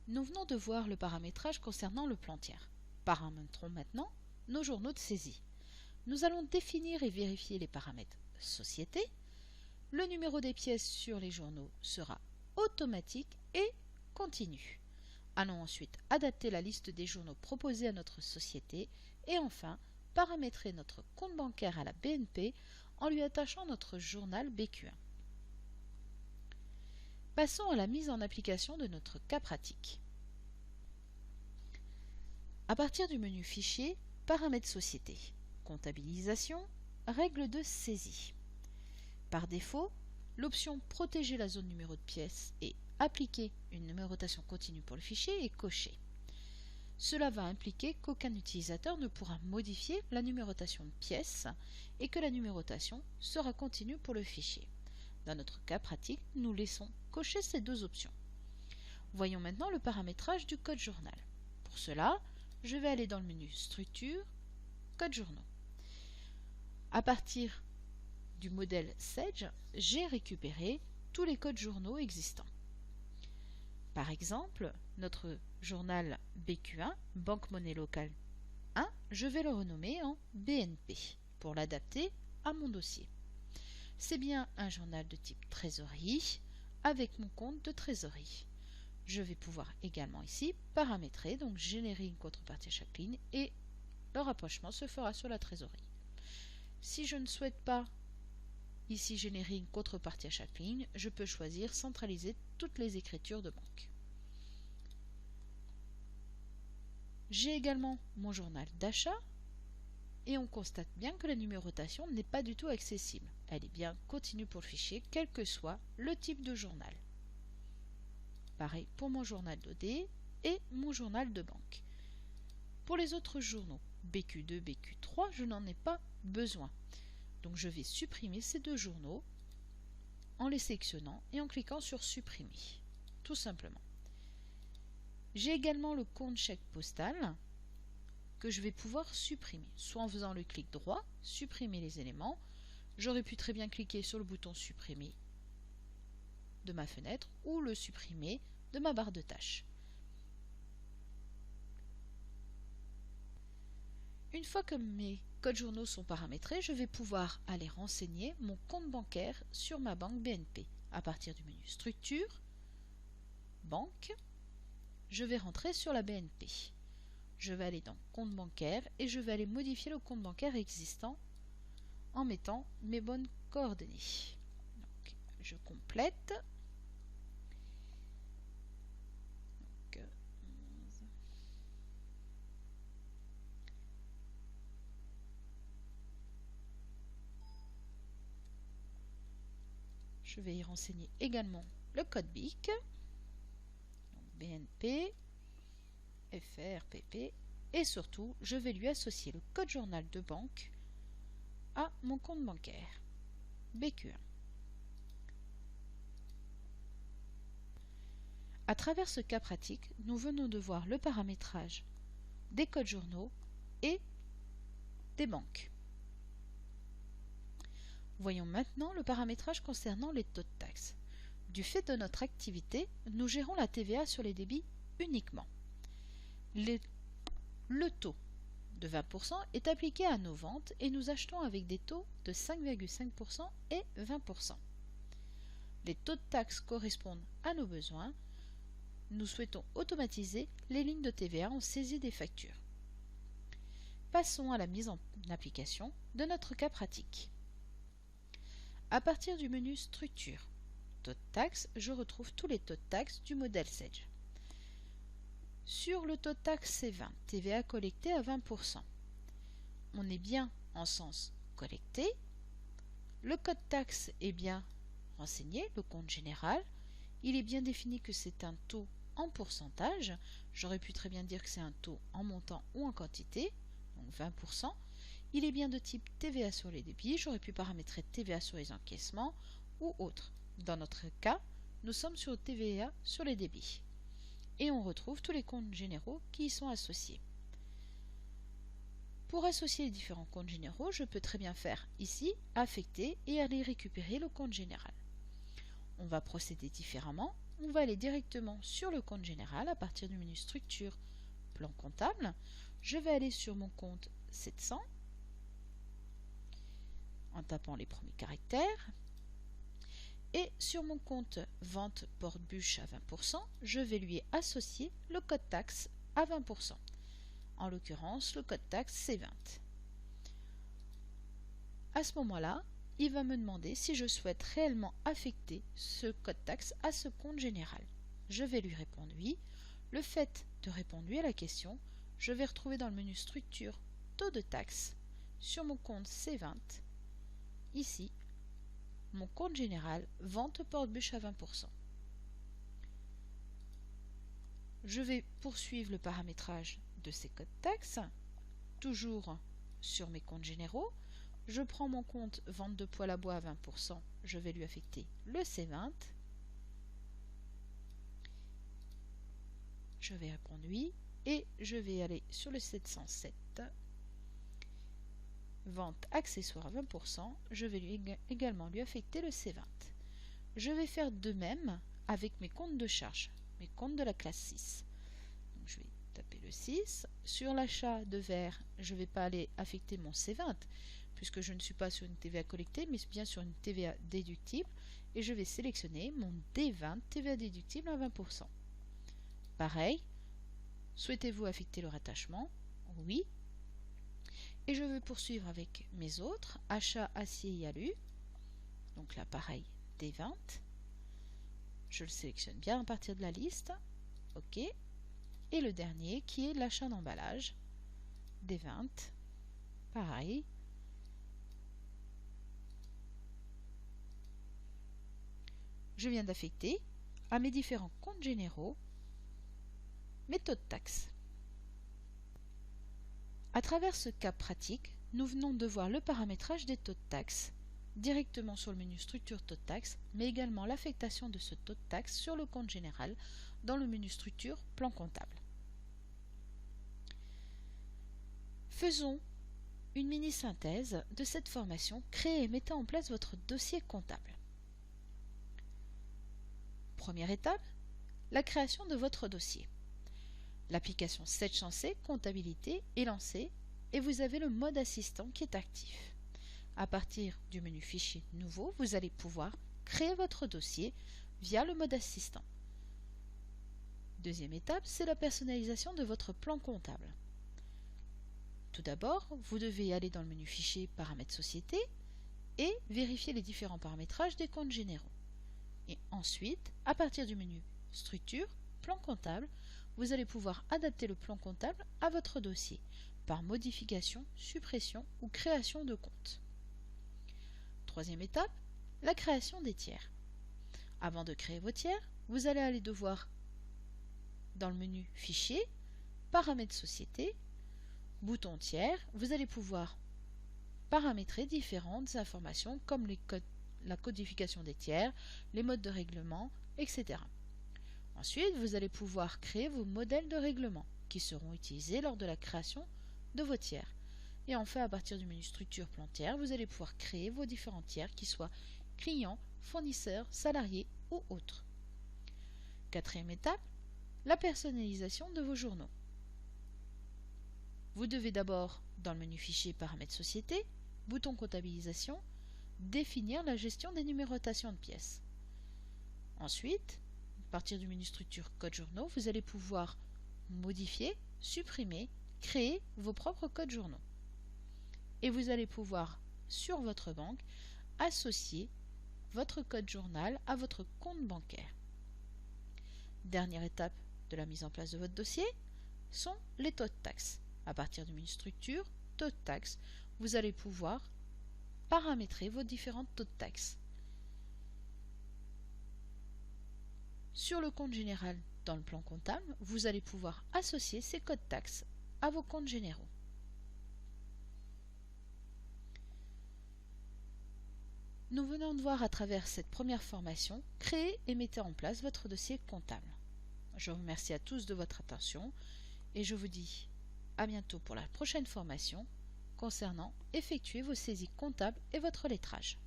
Nous venons de voir le paramétrage concernant le plan tiers. Paramétrons maintenant nos journaux de saisie. Nous allons définir et vérifier les paramètres société. Le numéro des pièces sur les journaux sera automatique et continu. Allons ensuite adapter la liste des journaux proposés à notre société et enfin paramétrer notre compte bancaire à la BNP en lui attachant notre journal BQ1. Passons à la mise en application de notre cas pratique. À partir du menu Fichier, Paramètres société, Comptabilisation, Règles de saisie. Par défaut, l'option Protéger la zone numéro de pièce et Appliquer une numérotation continue pour le fichier est cochée. Cela va impliquer qu'aucun utilisateur ne pourra modifier la numérotation de pièces et que la numérotation sera continue pour le fichier. Dans notre cas pratique, nous laissons cocher ces deux options. Voyons maintenant le paramétrage du code journal. Pour cela, je vais aller dans le menu Structure, Code journaux. À partir du modèle Sage, j'ai récupéré tous les codes journaux existants. Par exemple, notre journal BQ1, Banque Monnaie Locale 1, je vais le renommer en BNP pour l'adapter à mon dossier. C'est bien un journal de type trésorerie avec mon compte de trésorerie. Je vais pouvoir également ici paramétrer, donc générer une contrepartie à chaque ligne et le rapprochement se fera sur la trésorerie. Si je ne souhaite pas ici générer une contrepartie à chaque ligne, je peux choisir centraliser toutes les écritures de banque. J'ai également mon journal d'achat et on constate bien que la numérotation n'est pas du tout accessible. Elle est bien continue pour le fichier, quel que soit le type de journal. Pareil pour mon journal d'OD et mon journal de banque. Pour les autres journaux, BQ2, BQ3, je n'en ai pas besoin. Donc je vais supprimer ces deux journaux en les sélectionnant et en cliquant sur Supprimer, tout simplement. J'ai également le compte chèque postal que je vais pouvoir supprimer, soit en faisant le clic droit, supprimer les éléments. J'aurais pu très bien cliquer sur le bouton Supprimer de ma fenêtre ou le supprimer de ma barre de tâches. Une fois que mes codes journaux sont paramétrés, je vais pouvoir aller renseigner mon compte bancaire sur ma banque BNP. À partir du menu Structure, Banque, je vais rentrer sur la BNP. Je vais aller dans Compte bancaire et je vais aller modifier le compte bancaire existant en mettant mes bonnes coordonnées. Donc, je complète. Donc, je vais y renseigner également le code BIC, donc BNP, FRPP, et surtout, je vais lui associer le code journal de banque à mon compte bancaire, BQ1. À travers ce cas pratique, nous venons de voir le paramétrage des codes journaux et des banques. Voyons maintenant le paramétrage concernant les taux de taxe. Du fait de notre activité, nous gérons la TVA sur les débits uniquement. Le taux de 20% est appliqué à nos ventes et nous achetons avec des taux de 5,5% et 20%. Les taux de taxe correspondent à nos besoins. Nous souhaitons automatiser les lignes de TVA en saisie des factures. Passons à la mise en application de notre cas pratique. À partir du menu Structure, Taux de taxe, je retrouve tous les taux de taxe du modèle Sage. Sur le taux de taxe C20, TVA collectée à 20%. On est bien en sens collecté. Le code taxe est bien renseigné, le compte général. Il est bien défini que c'est un taux en pourcentage. J'aurais pu très bien dire que c'est un taux en montant ou en quantité, donc 20%. Il est bien de type TVA sur les débits. J'aurais pu paramétrer TVA sur les encaissements ou autre. Dans notre cas, nous sommes sur TVA sur les débits. Et on retrouve tous les comptes généraux qui y sont associés. Pour associer les différents comptes généraux, je peux très bien faire ici affecter et aller récupérer le compte général. On va procéder différemment on va aller directement sur le compte général à partir du menu Structure, Plan comptable. Je vais aller sur mon compte 700 en tapant les premiers caractères. Et sur mon compte Vente porte-bûche à 20%, je vais lui associer le code taxe à 20%. En l'occurrence, le code taxe c'est 20. À ce moment-là, il va me demander si je souhaite réellement affecter ce code taxe à ce compte général. Je vais lui répondre oui. Le fait de répondre oui à la question, je vais retrouver dans le menu Structure, Taux de taxe, sur mon compte C20, ici, mon compte général, Vente porte-bûche à 20%. Je vais poursuivre le paramétrage de ces codes taxes, toujours sur mes comptes généraux. Je prends mon compte Vente de poêle à bois à 20%, je vais lui affecter le C20. Je vais répondre oui et je vais aller sur le 707. Vente accessoire à 20%, je vais également lui affecter le C20. Je vais faire de même avec mes comptes de charge, mes comptes de la classe 6. Donc, je vais taper le 6. Sur l'achat de verre, je ne vais pas aller affecter mon C20 puisque je ne suis pas sur une TVA collectée mais bien sur une TVA déductible et je vais sélectionner mon D20 TVA déductible à 20%. Pareil, souhaitez-vous affecter le rattachement? Oui. Et je vais poursuivre avec mes autres, achat acier et alu. Donc là, pareil, D20. Je le sélectionne bien à partir de la liste. OK. Et le dernier qui est l'achat d'emballage. D20. Pareil. Je viens d'affecter à mes différents comptes généraux mes taux de taxe. À travers ce cas pratique, nous venons de voir le paramétrage des taux de taxe directement sur le menu Structure Taux de taxe, mais également l'affectation de ce taux de taxe sur le compte général dans le menu Structure Plan comptable. Faisons une mini-synthèse de cette formation. Créez et mettez en place votre dossier comptable. Première étape, la création de votre dossier. L'application 700C Comptabilité est lancée et vous avez le mode assistant qui est actif. À partir du menu Fichier Nouveau, vous allez pouvoir créer votre dossier via le mode assistant. Deuxième étape, c'est la personnalisation de votre plan comptable. Tout d'abord, vous devez aller dans le menu Fichier Paramètres Société et vérifier les différents paramétrages des comptes généraux. Et ensuite, à partir du menu Structure, Plan comptable, vous allez pouvoir adapter le plan comptable à votre dossier par modification, suppression ou création de compte. Troisième étape, la création des tiers. Avant de créer vos tiers, vous allez aller devoir dans le menu Fichier, Paramètres Société, bouton Tiers, vous allez pouvoir paramétrer différentes informations comme la codification des tiers, les modes de règlement, etc. Ensuite, vous allez pouvoir créer vos modèles de règlement qui seront utilisés lors de la création de vos tiers. Et enfin, à partir du menu Structure Plan Tiers, vous allez pouvoir créer vos différents tiers qui soient clients, fournisseurs, salariés ou autres. Quatrième étape, la personnalisation de vos journaux. Vous devez d'abord, dans le menu Fichier Paramètres Société, bouton Comptabilisation, définir la gestion des numérotations de pièces. Ensuite, à partir du menu Structure Code journaux, vous allez pouvoir modifier, supprimer, créer vos propres codes journaux. Et vous allez pouvoir, sur votre banque, associer votre code journal à votre compte bancaire. Dernière étape de la mise en place de votre dossier sont les taux de taxe. À partir du menu Structure, Taux de taxe, vous allez pouvoir paramétrer vos différents taux de taxe. Sur le compte général dans le plan comptable, vous allez pouvoir associer ces codes taxes à vos comptes généraux. Nous venons de voir à travers cette première formation, créer et mettez en place votre dossier comptable. Je vous remercie à tous de votre attention et je vous dis à bientôt pour la prochaine formation concernant effectuer vos saisies comptables et votre lettrage.